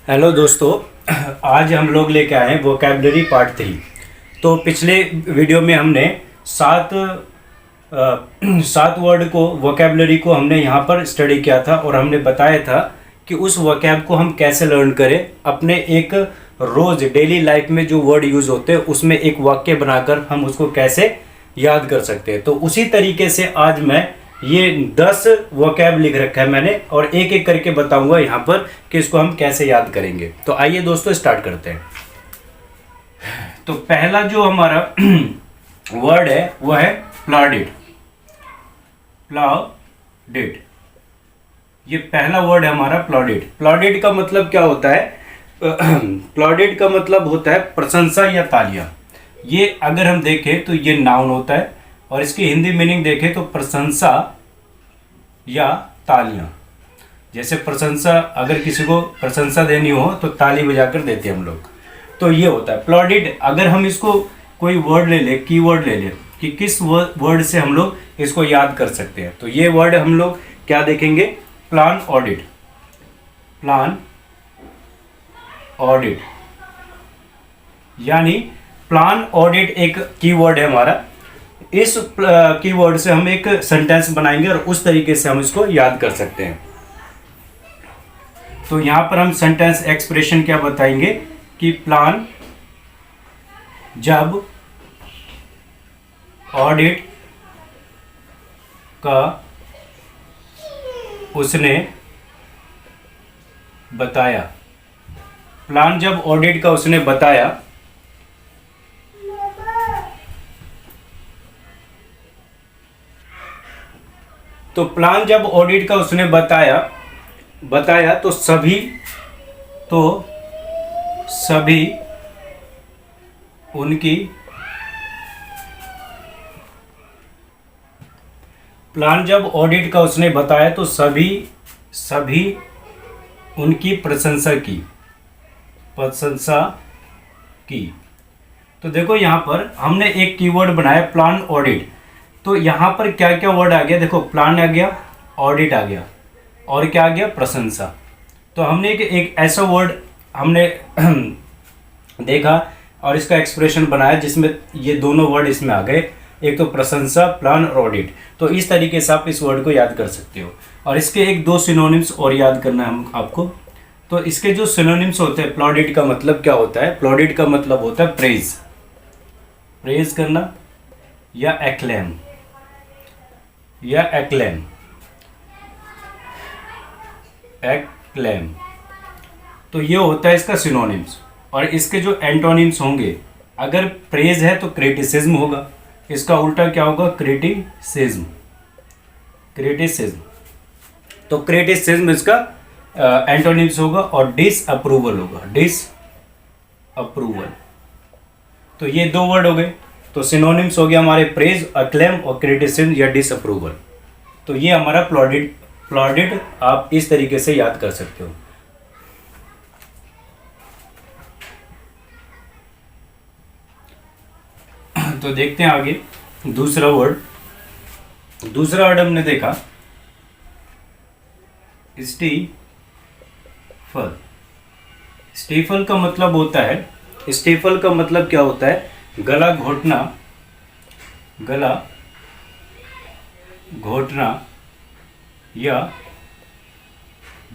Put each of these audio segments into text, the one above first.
Hello दोस्तों। आज हम लोग लेके आए हैं वोकैबलरी पार्ट 3। तो पिछले वीडियो में हमने सात वर्ड को वोकैबलरी को हमने यहाँ पर स्टडी किया था और हमने बताया था कि उस वोकैब को हम कैसे लर्न करें। अपने एक रोज़ डेली लाइफ में जो वर्ड यूज़ होते हैं उसमें एक वाक्य बनाकर हम उसको कैसे याद कर सकते हैं। तो उसी तरीके से आज मैं ये 10 वोकैब लिख रखा है मैंने और एक एक करके बताऊंगा यहाँ पर कि इसको हम कैसे याद करेंगे। तो आइए दोस्तों स्टार्ट करते हैं। तो पहला जो हमारा वर्ड है वो है प्लाडिड। प्लाडिड, ये पहला वर्ड है हमारा प्लाडिड। प्लाडिड का मतलब क्या होता है? प्लाडिड का मतलब होता है प्रशंसा या तालियां। ये अगर हम देखें तो ये नाउन होता है और इसकी हिंदी मीनिंग देखें तो प्रशंसा या तालियां। जैसे प्रशंसा, अगर किसी को प्रशंसा देनी हो तो ताली बजाकर देते हैं हम लोग। तो ये होता है प्लॉडिड। अगर हम इसको कोई वर्ड ले ले, कीवर्ड ले ले कि किस वर्ड से हम लोग इसको याद कर सकते हैं, तो ये वर्ड हम लोग क्या देखेंगे? Plan audit. प्लान ऑडिट यानी प्लान ऑडिट एक कीवर्ड है हमारा। इस कीवर्ड से हम एक सेंटेंस बनाएंगे और उस तरीके से हम इसको याद कर सकते हैं। तो यहां पर हम सेंटेंस एक्सप्रेशन क्या बताएंगे कि प्लान जब ऑडिट का उसने बताया। प्लान जब ऑडिट का उसने बताया तो प्लान जब ऑडिट का उसने बताया तो सभी उनकी प्लान जब ऑडिट का उसने बताया तो सभी उनकी प्रशंसा की। तो देखो यहाँ पर हमने एक कीवर्ड बनाया प्लान ऑडिट। तो यहाँ पर क्या क्या वर्ड आ गया? देखो, प्लान आ गया, ऑडिट आ गया और क्या आ गया? प्रशंसा। तो हमने एक ऐसा वर्ड हमने देखा और इसका एक्सप्रेशन बनाया जिसमें ये दोनों वर्ड इसमें आ गए, एक तो प्रशंसा, प्लान और ऑडिट। तो इस तरीके से आप इस वर्ड को याद कर सकते हो। और इसके एक दो सिनोनिम्स और याद करना है हम आपको। तो इसके जो सिनोनिम्स होते हैं, प्लॉडिट का मतलब क्या होता है? प्लॉडिट का मतलब होता है प्रेज करना या एक्लेम एक्लेम। तो ये होता है इसका सिनोनिम्स। और इसके जो एंटोनिम्स होंगे, अगर प्रेज है तो क्रिटिसिज्म होगा, इसका उल्टा क्या होगा? क्रिटिसिज्म। तो क्रिटिसिज्म इसका एंटोनिम्स होगा और डिसअप्रूवल होगा, डिसअप्रूवल। तो ये दो वर्ड हो गए। तो सिनोनिम्स हो गया हमारे प्रेज, अक्लेम और क्रिटिसिज्म या डिसअप्रूवल। तो ये हमारा प्लॉडिड आप इस तरीके से याद कर सकते हो। तो देखते हैं आगे दूसरा वर्ड हमने देखा स्टीफल। स्टीफल का मतलब होता है, स्टीफल का मतलब क्या होता है? गला घोटना या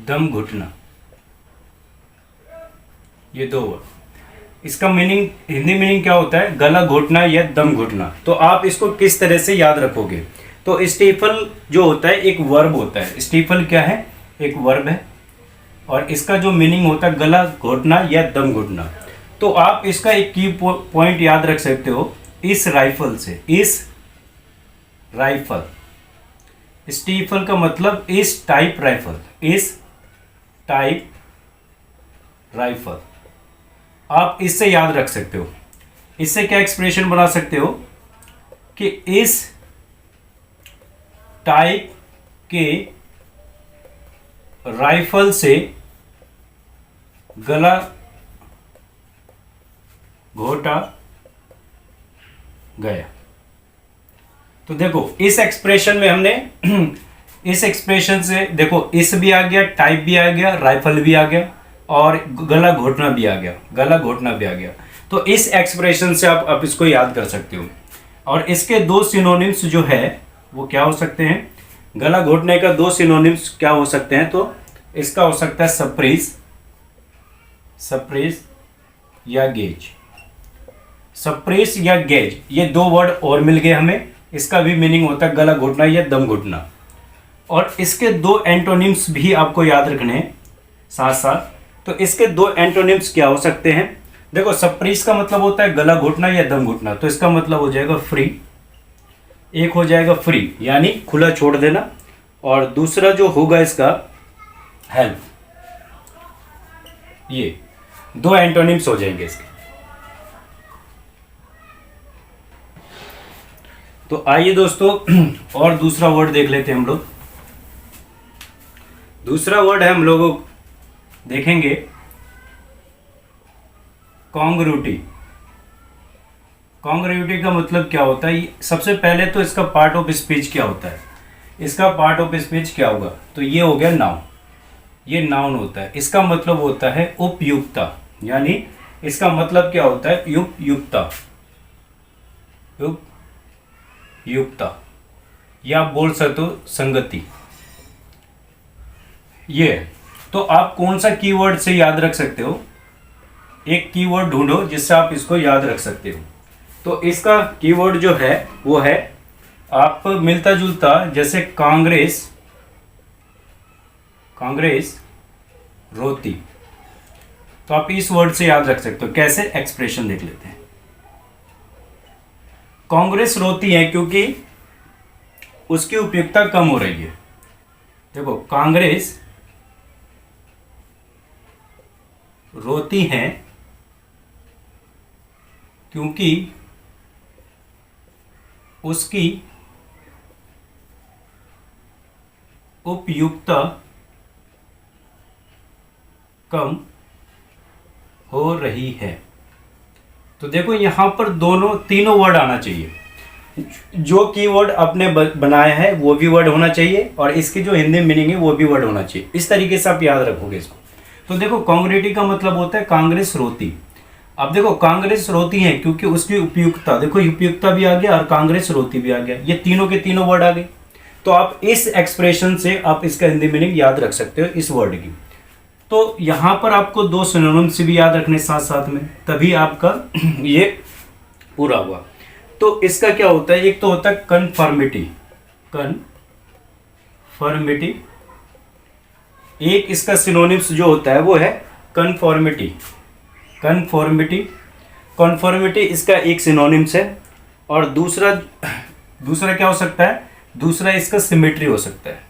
दम घुटना। ये दो वर्ड, इसका मीनिंग, हिंदी मीनिंग क्या होता है? गला घोटना या दम घुटना। तो आप इसको किस तरह से याद रखोगे? तो स्टीफल जो होता है एक वर्ब होता है। स्टीफल क्या है? एक वर्ब है और इसका जो मीनिंग होता है गला घोटना या दम घुटना। तो आप इसका एक की पॉइंट याद रख सकते हो, इस राइफल से। इस राइफल, स्टीफल का मतलब इस टाइप राइफल, इस टाइप राइफल। आप इससे याद रख सकते हो। इससे क्या एक्सप्रेशन बना सकते हो कि इस टाइप के राइफल से गला घोटा गया। तो देखो इस एक्सप्रेशन में हमने इस एक्सप्रेशन से देखो इस भी आ गया, टाइप भी आ गया, राइफल भी आ गया। और गला घोटना भी आ गया, गला घोटना भी आ गया। तो इस एक्सप्रेशन से आप इसको याद कर सकते हो। और इसके दो सिनोनिम्स जो है वो क्या हो सकते हैं, गला घोटने का दो सिनोनिम्स क्या हो सकते हैं, तो इसका हो सकता है सप्रेस, सप्रेस या गेज। सप्रेस या गेज, ये दो वर्ड और मिल गए हमें। इसका भी मीनिंग होता है गला घोटना या दम घुटना। और इसके दो एंटोनिम्स भी आपको याद रखने हैं साथ साथ। तो इसके दो एंटोनिम्स क्या हो सकते हैं, देखो सप्रेस का मतलब होता है गला घोटना या दम घुटना, तो इसका मतलब हो जाएगा फ्री। एक हो जाएगा फ्री यानी खुला छोड़ देना, और दूसरा जो होगा इसका हेल्प। ये दो एंटोनिम्स हो जाएंगे इसके। तो आइए दोस्तों और दूसरा वर्ड देख लेते हैं हम लोग। दूसरा वर्ड है हम लोग देखेंगे कॉन्ग्रुइटी। कॉन्ग्रुइटी का मतलब क्या होता है, सबसे पहले तो इसका पार्ट ऑफ स्पीच क्या होता है। इसका पार्ट ऑफ स्पीच क्या होगा, तो ये हो गया नाउन। ये नाउन होता है, इसका मतलब होता है उपयुक्ता, यानी इसका मतलब क्या होता है उपयुक्ता, उपयुक्ता, या आप बोल सकते हो संगति। ये तो आप कौन सा कीवर्ड से याद रख सकते हो, एक कीवर्ड ढूंढो जिससे आप इसको याद रख सकते हो। तो इसका कीवर्ड जो है वो है आप मिलता जुलता, जैसे कांग्रेस, कांग्रेस रोती। तो आप इस वर्ड से याद रख सकते हो। कैसे, एक्सप्रेशन देख लेते हैं। कांग्रेस रोती है क्योंकि उसकी उपयुक्ता कम हो रही है। देखो कांग्रेस रोती हैं क्योंकि उसकी उपयुक्ता कम हो रही है। तो देखो यहां पर तीनों वर्ड आना चाहिए। जो कीवर्ड आपने बनाया है वो भी वर्ड होना चाहिए, और इसकी जो हिंदी मीनिंग है वो भी वर्ड होना चाहिए। इस तरीके से आप याद रखोगे इसको। तो देखो कॉन्ग्रुइटी का मतलब होता है कांग्रेस रोती। अब देखो कांग्रेस रोती है क्योंकि उसकी उपयुक्ता, देखो उपयुक्ता भी आ गया और कांग्रेस रोती भी आ गया, ये तीनों के तीनों वर्ड आ गए। तो आप इस एक्सप्रेशन से आप इसका हिंदी मीनिंग याद रख सकते हो इस वर्ड की। तो यहां पर आपको दो सिनोनिम्स भी याद रखने साथ साथ में, तभी आपका ये पूरा हुआ। तो इसका क्या होता है, एक तो होता है कन्फर्मिटी, कन्फर्मिटी। एक इसका सिनोनिम्स जो होता है वो है कन्फॉर्मिटी, कन्फॉर्मिटी, कन्फॉर्मिटी इसका एक सिनोनिम्स है। और दूसरा क्या हो सकता है, दूसरा इसका सिमेट्री हो सकता है।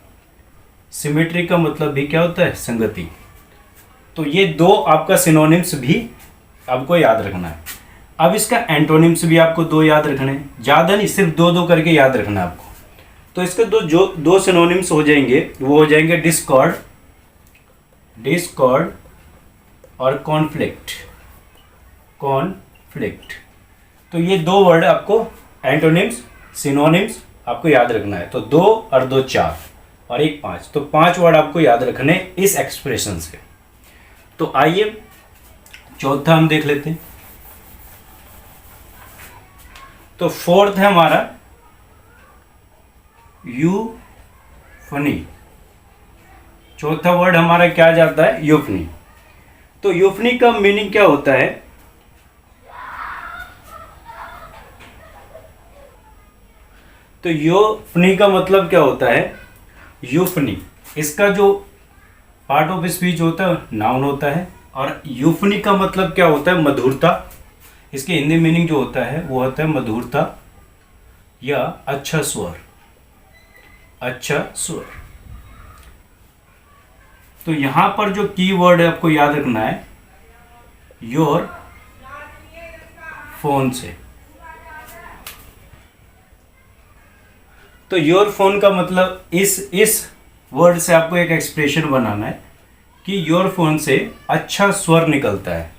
सिमेट्री का मतलब भी क्या होता है, संगति। तो ये दो आपका सिनोनिम्स भी आपको याद रखना है। अब इसका एंटोनिम्स भी आपको दो याद रखने हैं, ज़्यादा नहीं, सिर्फ दो करके याद रखना है आपको। तो इसके दो सिनोनिम्स हो जाएंगे, वो हो जाएंगे डिस्कॉर्ड, डिस्कॉर्ड और कॉन्फ्लिक्ट, कॉन्फ्लिक्ट। तो ये दो वर्ड आपको एंटोनिम्स, सिनोनिम्स आपको याद रखना है। तो 2 और 2 4 और 1 5, तो 5 वर्ड आपको याद रखने इस एक्सप्रेशन से। तो आइए चौथा हम देख लेते हैं। तो फोर्थ है हमारा यूफनी। चौथा वर्ड हमारा क्या जाता है, यूफनी। तो यूफनी का मीनिंग क्या होता है, तो यूफनी का मतलब क्या होता है, यूफनी इसका जो पार्ट ऑफ स्पीच होता है नाउन होता है। और यूफनी का मतलब क्या होता है, मधुरता। इसके हिंदी मीनिंग जो होता है वो होता है मधुरता या अच्छा स्वर, अच्छा स्वर। तो यहां पर जो की वर्ड है आपको याद रखना है योर फोन से। तो योर फोन का मतलब इस वर्ड से आपको एक एक्सप्रेशन बनाना है कि योर फोन से अच्छा स्वर निकलता है,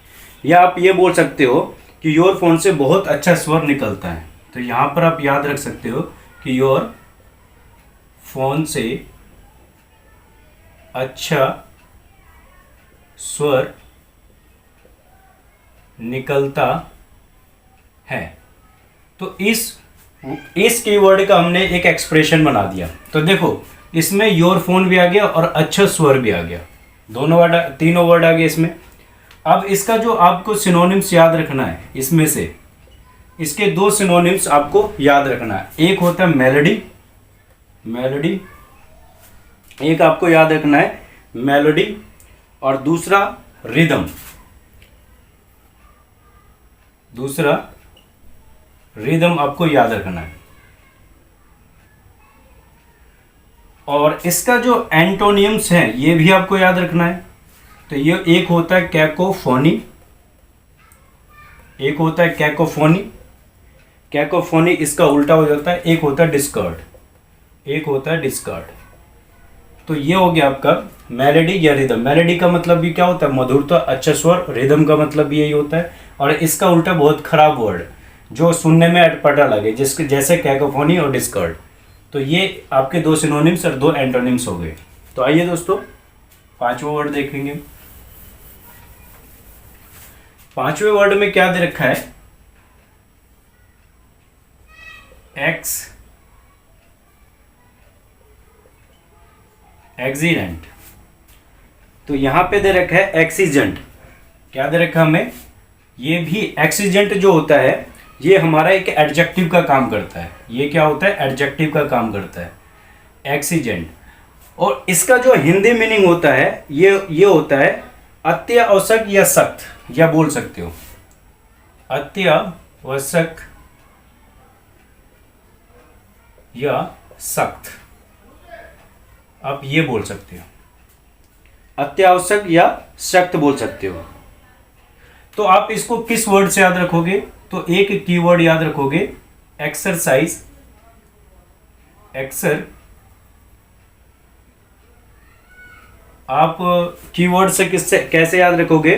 या आप ये बोल सकते हो कि योर फोन से बहुत अच्छा स्वर निकलता है। तो यहाँ पर आप याद रख सकते हो कि योर फोन से अच्छा स्वर निकलता है। तो इस कीवर्ड का हमने एक एक्सप्रेशन बना दिया। तो देखो इसमें योर फोन भी आ गया और अच्छा स्वर भी आ गया, दोनों वर्ड, तीनों वर्ड आ गए इसमें। अब इसका जो आपको सिनोनिम्स याद रखना है, इसमें से इसके दो सिनोनिम्स आपको याद रखना है। एक होता है मेलोडी, मेलोडी एक आपको याद रखना है मेलोडी, और दूसरा रिदम, दूसरा रिदम आपको याद रखना है। और इसका जो एंटोनियम्स हैं ये भी आपको याद रखना है। तो ये एक होता है कैकोफोनी, एक होता है कैकोफोनी, कैकोफोनी इसका उल्टा हो जाता है, एक होता है डिस्कॉर्ड, एक होता है डिस्कॉर्ड। तो ये हो गया आपका मेलोडी या रिदम। मेलोडी का मतलब भी क्या होता है? मधुरता, अच्छा स्वर। रिदम का मतलब भी यही होता है। और इसका उल्टा बहुत खराब वर्ड जो सुनने में अटपटा लगे, जिसके जैसे कैकोफोनी और डिस्कॉर्ड। तो ये आपके दो सिनोनिम्स और दो एंटोनिम्स हो गए। तो आइए दोस्तों पांचवा वर्ड देखेंगे। पांचवें वर्ड में क्या दे रखा है? एक्सीडेंट। तो यहां पे दे रखा है एक्सीजेंट। क्या दे रखा हमें? ये भी एक्सीजेंट जो होता है ये हमारा एक एडजेक्टिव का काम करता है। ये क्या होता है? एडजेक्टिव का काम करता है, एक्सीजेंट। और इसका जो हिंदी मीनिंग होता है ये होता है अत्यावश्यक या सख्त, या बोल सकते हो अत्यावश्यक या सख्त, आप ये बोल सकते हो, अत्यावश्यक या सख्त बोल सकते हो। तो आप इसको किस वर्ड से याद रखोगे? तो एक कीवर्ड याद रखोगे एक्सरसाइज, आप कीवर्ड से किससे कैसे याद रखोगे?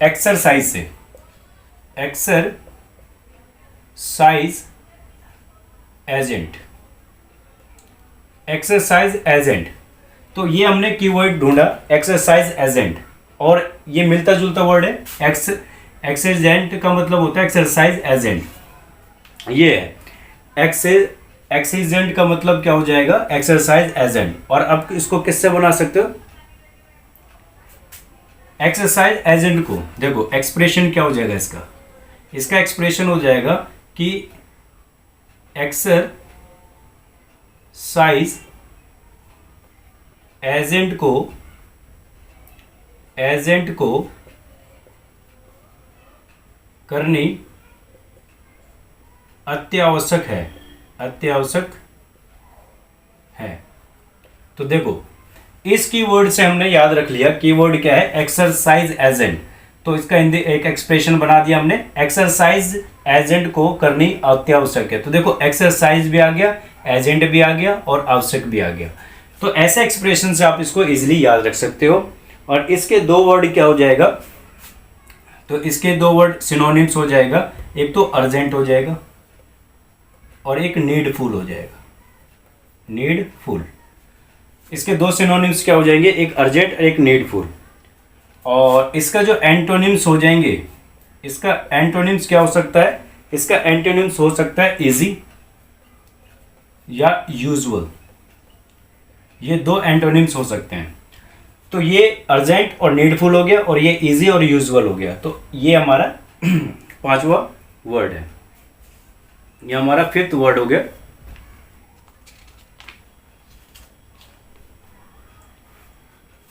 एक्सरसाइज से, एक्सरसाइज एजेंट, एक्सरसाइज एजेंट। तो ये हमने कीवर्ड ढूंढा एक्सरसाइज एजेंट, और ये मिलता जुलता वर्ड है। एक्सीजेंट का मतलब होता है एक्सरसाइज एजेंट, ये है। एक्सीजेंट का मतलब क्या हो जाएगा? Exercise agent. और अब इसको किससे बना सकते हो? एक्सरसाइज एजेंट को देखो एक्सप्रेशन क्या हो जाएगा इसका? इसका एक्सप्रेशन हो जाएगा कि एक्सरसाइज एजेंट को करनी अत्यावश्यक है। तो देखो इस कीवर्ड से हमने याद रख लिया, कीवर्ड क्या है? Exercise agent. तो इसका हिंदी एक एक्सप्रेशन बना दिया हमने, एक्सरसाइज एजेंट को करनी अत्यावश्यक है। तो देखो एक्सरसाइज भी आ गया, एजेंट भी आ गया और आवश्यक भी आ गया। तो ऐसे एक्सप्रेशन से आप इसको इजीली याद रख सकते हो। और इसके दो वर्ड क्या हो जाएगा? तो इसके दो वर्ड सिनोनिम्स हो जाएगा, एक तो अर्जेंट हो जाएगा और एक नीडफुल हो जाएगा, नीडफुल। इसके दो सिनोनिम्स क्या हो जाएंगे? एक अर्जेंट और एक नीडफुल। और इसका जो एंटोनिम्स हो जाएंगे, इसका एंटोनिम्स क्या हो सकता है? इसका एंटोनिम्स हो सकता है इजी या यूजुअल, ये दो एंटोनिम्स हो सकते हैं। तो ये अर्जेंट और नीडफुल हो गया और ये इजी और यूजुअल हो गया। तो ये हमारा पांचवा वर्ड है, ये हमारा फिफ्थ वर्ड हो गया।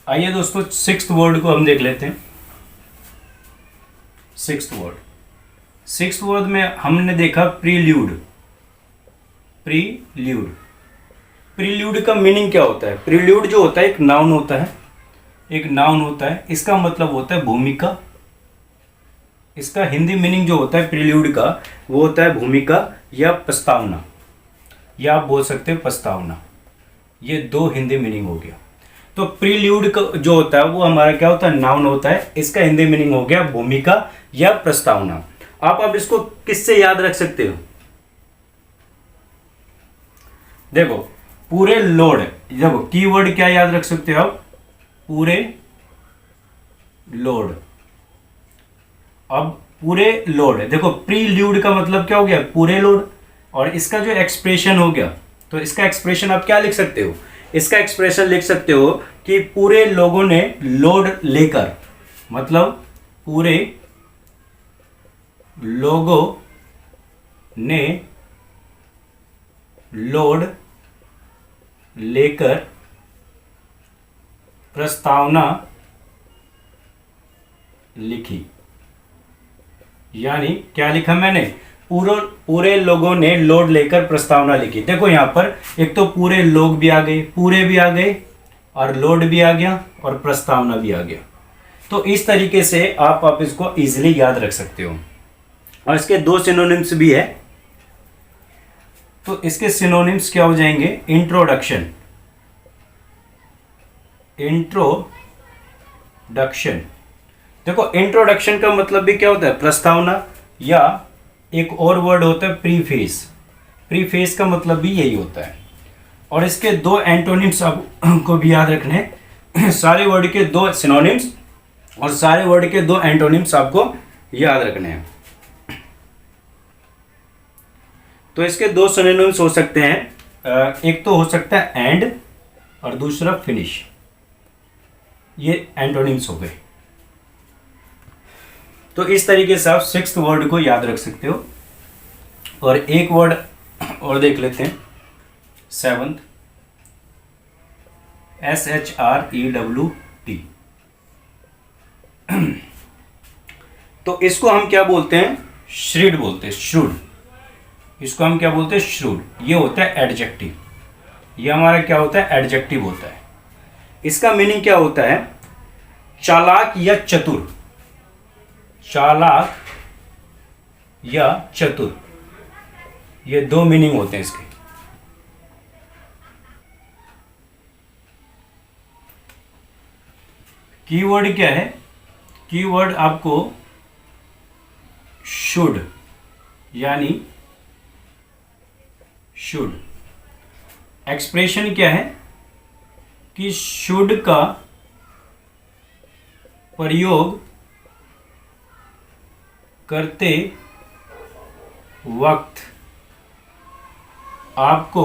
आइए दोस्तों सिक्स्थ वर्ड को हम देख लेते हैं। सिक्स्थ वर्ड में हमने देखा प्रील्यूड। प्रील्यूड का मीनिंग क्या होता है? प्रील्यूड जो होता है एक नाउन होता है, एक नाउन होता है। इसका मतलब होता है भूमिका। इसका हिंदी मीनिंग जो होता है प्रील्यूड का, वो होता है भूमिका या प्रस्तावना, या आप बोल सकते हो प्रस्तावना। ये दो हिंदी मीनिंग हो गया। तो प्रील्यूड का जो होता है वो हमारा क्या होता है? नाउन होता है। इसका हिंदी मीनिंग हो गया भूमिका या प्रस्तावना। आप अब इसको किससे याद रख सकते हो? देखो पूरे लोड, देखो कीवर्ड क्या याद रख सकते हो आप? पूरे लोड। अब पूरे लोड, देखो प्रील्यूड का मतलब क्या हो गया, पूरे लोड। और इसका जो एक्सप्रेशन हो गया, तो इसका एक्सप्रेशन आप क्या लिख सकते हो, इसका एक्सप्रेशन लिख सकते हो कि पूरे लोगों ने लोड लेकर, मतलब पूरे लोगों ने लोड लेकर प्रस्तावना लिखी। यानी क्या लिखा मैंने, पूरे लोगों ने लोड लेकर प्रस्तावना लिखी। देखो यहां पर एक तो पूरे लोग भी आ गए, पूरे भी आ गए, और लोड भी आ गया, और प्रस्तावना भी आ गया। तो इस तरीके से आप इसको इजीली याद रख सकते हो। और इसके दो सिनोनिम्स भी है, तो इसके सिनोनिम्स क्या हो जाएंगे, इंट्रोडक्शन, इंट्रोडक्शन। देखो इंट्रोडक्शन का मतलब भी क्या होता है, प्रस्तावना, या एक और वर्ड होता है प्रीफेस। प्रीफेस का मतलब भी यही होता है। और इसके दो एंटोनिम्स आपको भी याद रखने हैं। सारे वर्ड के दो सिनोनिम्स और सारे वर्ड के दो एंटोनिम्स आपको याद रखने हैं। तो इसके दो सिनोनिम्स हो सकते हैं, एक तो हो सकता है एंड, और दूसरा फिनिश। ये एंटोनिम्स हो गए। तो इस तरीके से आप सिक्स्थ वर्ड को याद रख सकते हो। और एक वर्ड और देख लेते हैं, सेवंथ, SHREWD। तो इसको हम क्या बोलते हैं, श्रीड बोलते हैं, श्रूड। इसको हम क्या बोलते हैं, श्रूड। ये होता है एडजेक्टिव। ये हमारा क्या होता है, एडजेक्टिव होता है। इसका मीनिंग क्या होता है, चालाक या चतुर। चालाक या चतुर, ये दो मीनिंग होते हैं इसके। कीवर्ड क्या है, कीवर्ड आपको शुड, यानी शुड। एक्सप्रेशन क्या है कि शुड का प्रयोग करते वक्त आपको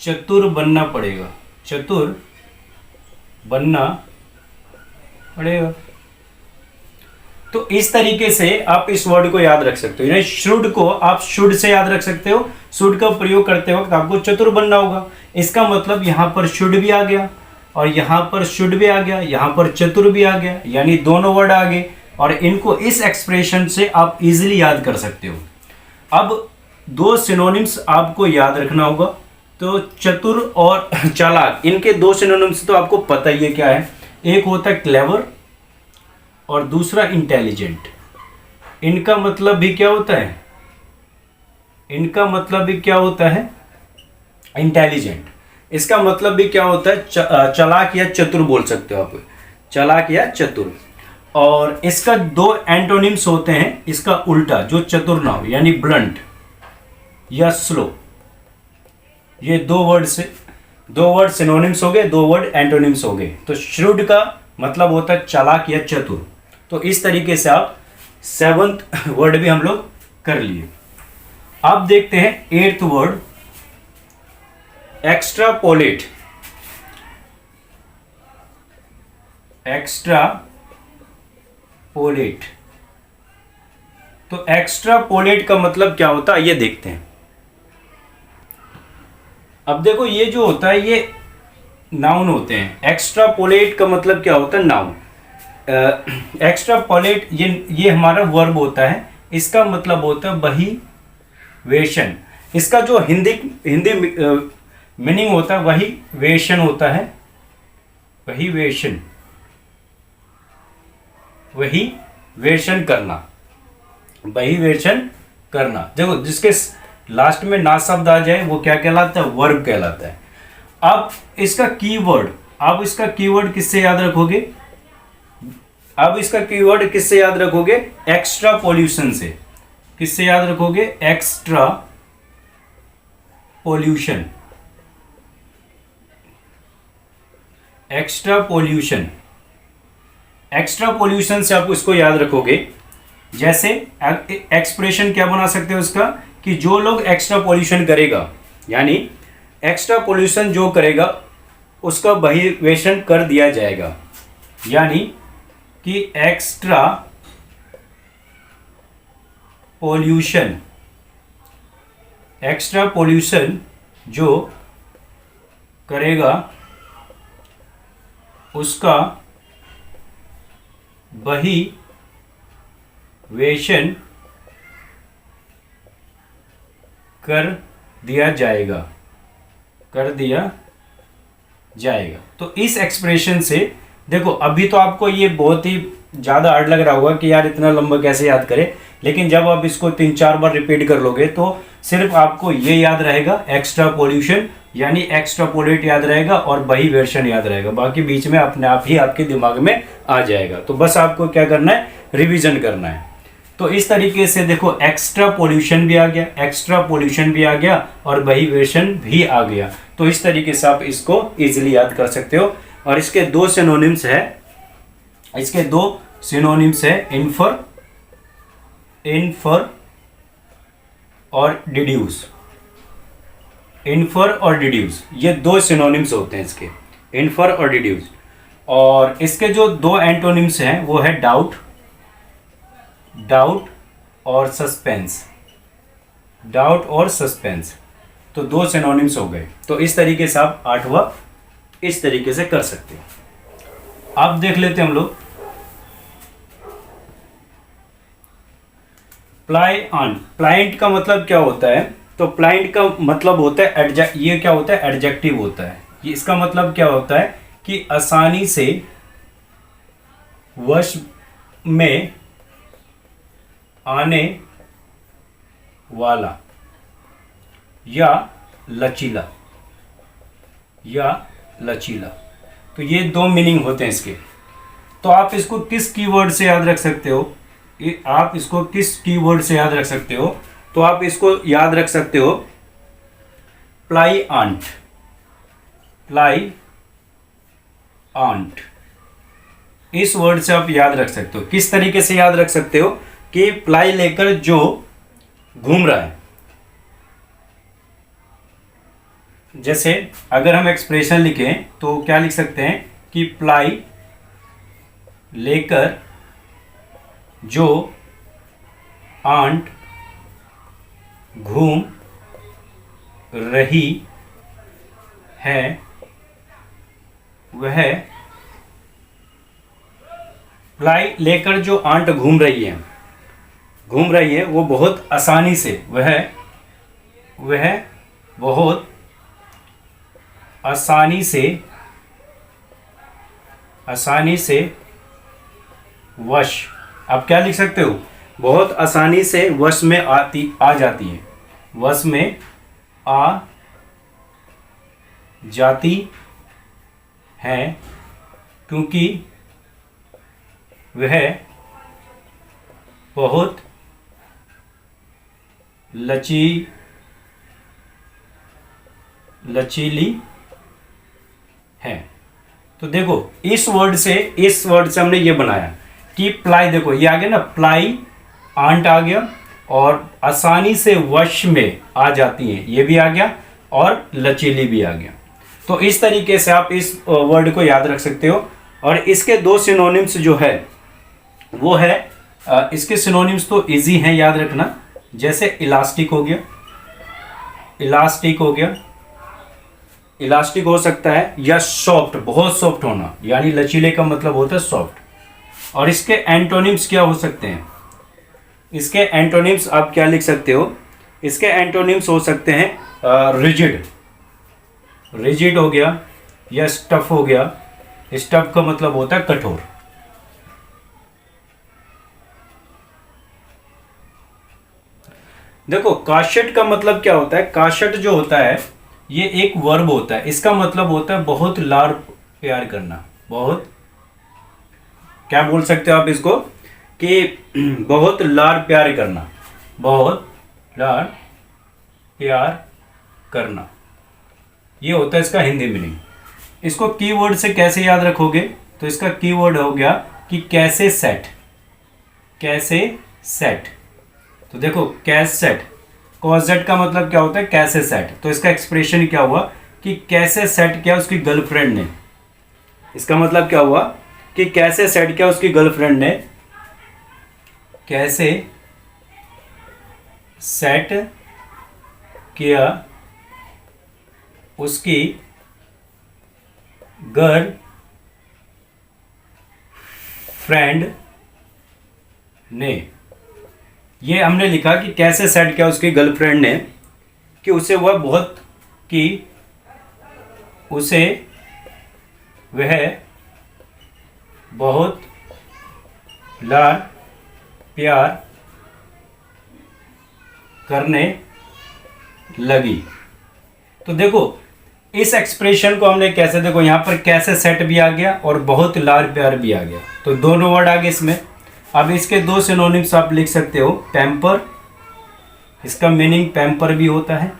चतुर बनना पड़ेगा, चतुर बनना पड़ेगा। तो इस तरीके से आप इस वर्ड को याद रख सकते हो। यानी शुड को आप शुड से याद रख सकते हो। शुड का प्रयोग करते वक्त आपको चतुर बनना होगा। इसका मतलब यहां पर शुड भी आ गया, और यहां पर शुड भी आ गया, यहां पर चतुर भी आ गया, यानी दोनों वर्ड आ गए। और इनको इस एक्सप्रेशन से आप इजीली याद कर सकते हो। अब दो सिनोनिम्स आपको याद रखना होगा। तो चतुर और चालाक, इनके दो सिनोनिम्स तो आपको पता ही है क्या है। एक होता है क्लेवर और दूसरा इंटेलिजेंट। इनका मतलब भी क्या होता है, इनका मतलब भी क्या होता है, इंटेलिजेंट। इसका मतलब भी क्या होता है, चालाक या चतुर बोल सकते हो आप, चालाक या चतुर। और इसका दो एंटोनिम्स होते हैं, इसका उल्टा जो चतुर ना हो, यानी ब्लंट या स्लो। ये दो वर्ड सिनोनिम्स हो गए, दो वर्ड एंटोनिम्स हो गए। तो श्रूड का मतलब होता है चालाक या चतुर। तो इस तरीके से आप सेवंथ वर्ड भी हम लोग कर लिए। अब देखते हैं एट्थ वर्ड, एक्स्ट्रापोलेट। एक्स्ट्रापोलेट, तो एक्स्ट्रापोलेट का मतलब क्या होता है ये देखते हैं। अब देखो ये जो होता है ये नाउन होते हैं। एक्स्ट्रापोलेट का मतलब क्या होता है, नाउन। एक्स्ट्रापोलेट ये हमारा वर्ब होता है। इसका मतलब होता है बहिर्वेशन। इसका जो हिंदी मीनिंग होता है वही वेशन होता है, वही वेशन, वही वेशन करना, वही वेशन करना। देखो जिसके लास्ट में ना शब्द आ जाए वो क्या कहलाता है, वर्ब कहलाता है। अब इसका कीवर्ड, आप इसका कीवर्ड किससे याद रखोगे, अब इसका कीवर्ड किससे याद रखोगे, एक्स्ट्रा पॉल्यूशन से। किससे याद रखोगे, extra pollution, extra pollution. Extra pollution से आप उसको याद रखोगे। जैसे एक्सप्रेशन क्या बना सकते हो उसका, कि जो लोग एक्स्ट्रा पोल्यूशन करेगा, यानी एक्स्ट्रा पोल्यूशन जो करेगा उसका बहिर्वेशन कर दिया जाएगा। यानी कि एक्स्ट्रा पोल्यूशन जो करेगा उसका बहिर्वेशन कर दिया जाएगा। तो इस एक्सप्रेशन से देखो, अभी तो आपको ये बहुत ही ज़्यादा हार्ड लग रहा होगा कि यार इतना लंबा कैसे याद करें, लेकिन जब आप इसको 3-4 बार रिपीट कर लोगे तो सिर्फ आपको ये याद रहेगा, एक्स्ट्रा पोल्यूशन यानी एक्स्ट्रापोलेट याद रहेगा और बहिर्वेशन याद रहेगा। बाकी बीच में अपने आप ही आपके दिमाग में आ जाएगा। तो बस आपको क्या करना है, रिवीजन करना है। तो इस तरीके से देखो, एक्स्ट्रा पोल्यूशन भी आ गया और बहिर्वेशन भी आ गया। तो इस तरीके से आप इसको इजीली याद कर सकते हो। और इसके दो सिनोनिम्स है, इन्फर और डिड्यूस। इन्फर और डिड्यूस, ये दो सिनोनिम्स होते हैं इसके, इन्फर और डिड्यूस। और इसके जो दो एंटोनिम्स हैं वो है डाउट और सस्पेंस। तो दो सिनोनिम्स हो गए। तो इस तरीके से आप 8वां इस तरीके से कर सकते हो। अब देख लेते हैं हम लोग प्लाइंट का मतलब क्या होता है। तो प्लाइंट का मतलब होता है ये क्या होता है, एडजेक्टिव होता है। ये इसका मतलब क्या होता है कि आसानी से वश में आने वाला या लचीला। तो ये दो मीनिंग होते हैं इसके। तो आप इसको किस कीवर्ड से याद रख सकते हो, तो आप इसको याद रख सकते हो प्लाई आंट। इस वर्ड से आप याद रख सकते हो। किस तरीके से याद रख सकते हो कि प्लाई लेकर जो घूम रहा है। जैसे अगर हम एक्सप्रेशन लिखें तो क्या लिख सकते हैं कि प्लाई लेकर जो आंट घूम रही है वह प्लाई लेकर जो आंट घूम रही है वो बहुत आसानी से बहुत आसानी से वश। आप क्या लिख सकते हो, बहुत आसानी से वश में आ जाती है क्योंकि वह बहुत लचीली है। तो देखो, इस वर्ड से हमने ये बनाया कि प्लाई, देखो ये आ गया ना, प्लाई आंट आ गया और आसानी से वश में आ जाती हैं, ये भी आ गया और लचीली भी आ गया। तो इस तरीके से आप इस वर्ड को याद रख सकते हो। और इसके दो सिनोनिम्स जो है वो है, इसके सिनोनिम्स तो इजी हैं याद रखना। जैसे इलास्टिक हो हो सकता है, या सॉफ्ट, बहुत सॉफ्ट होना, यानी लचीले का मतलब होता है सॉफ्ट। और इसके एंटोनिम्स क्या हो सकते हैं, इसके एंटोनिम्स आप क्या लिख सकते हो, इसके एंटोनिम्स हो सकते हैं रिजिड हो गया, या स्टफ हो गया। स्टफ का मतलब होता है कठोर। देखो, काशट का मतलब क्या होता है, काशट जो होता है ये एक वर्ब होता है। इसका मतलब होता है बहुत लाड़ प्यार करना। बहुत, क्या बोल सकते हो आप इसको, कि बहुत लाड़ प्यार करना, बहुत लाड़ प्यार करना, ये होता है इसका हिंदी मीनिंग। इसको कीवर्ड से कैसे याद रखोगे, तो इसका कीवर्ड हो गया कि कैसे सेट, कैसे सेट। तो देखो कैसे सेट, कॉज जेड का मतलब क्या होता है, कैसे सेट। तो इसका एक्सप्रेशन क्या हुआ कि कैसे सेट किया उसकी गर्लफ्रेंड ने। इसका मतलब क्या हुआ कि कैसे सेट किया उसकी गर्लफ्रेंड ने, कैसे सेट किया उसकी गर्लफ्रेंड ने। ये हमने लिखा कि कैसे सेट किया उसकी गर्लफ्रेंड ने कि उसे वह बहुत, कि उसे वह बहुत लाड प्यार करने लगी। तो देखो इस एक्सप्रेशन को हमने कैसे, देखो यहाँ पर कैसे सेट भी आ गया और बहुत लाड प्यार भी आ गया, तो दोनों वर्ड आ गए इसमें। अब इसके दो सिनोनिम्स आप लिख सकते हो, पैम्पर, इसका मीनिंग पैम्पर भी होता है,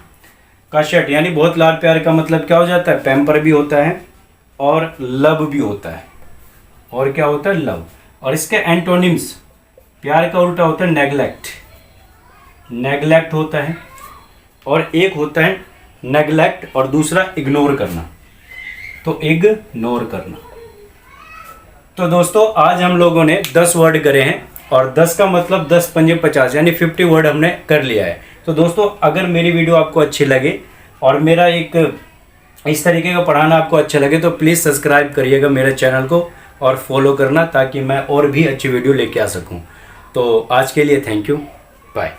काशट यानी बहुत लाड प्यार का मतलब क्या हो जाता है, पैम्पर भी होता है, और लव भी होता है। और क्या होता है, लव। और इसके एंटोनिम्स, प्यार का उल्टा होता है नेग्लेक्ट, नेग्लेक्ट होता है, और एक होता है नेग्लेक्ट और दूसरा इग्नोर करना, तो इग्नोर करना। तो दोस्तों आज हम लोगों ने 10 वर्ड करे हैं, और 10 का मतलब 10 पंजे 50 यानी 50 वर्ड हमने कर लिया है। तो दोस्तों अगर मेरी वीडियो आपको अच्छी लगे और मेरा एक इस तरीके का पढ़ाना आपको अच्छा लगे तो प्लीज़ सब्सक्राइब करिएगा मेरे चैनल को और फॉलो करना, ताकि मैं और भी अच्छी वीडियो लेके आ सकूं। तो आज के लिए थैंक यू, बाय।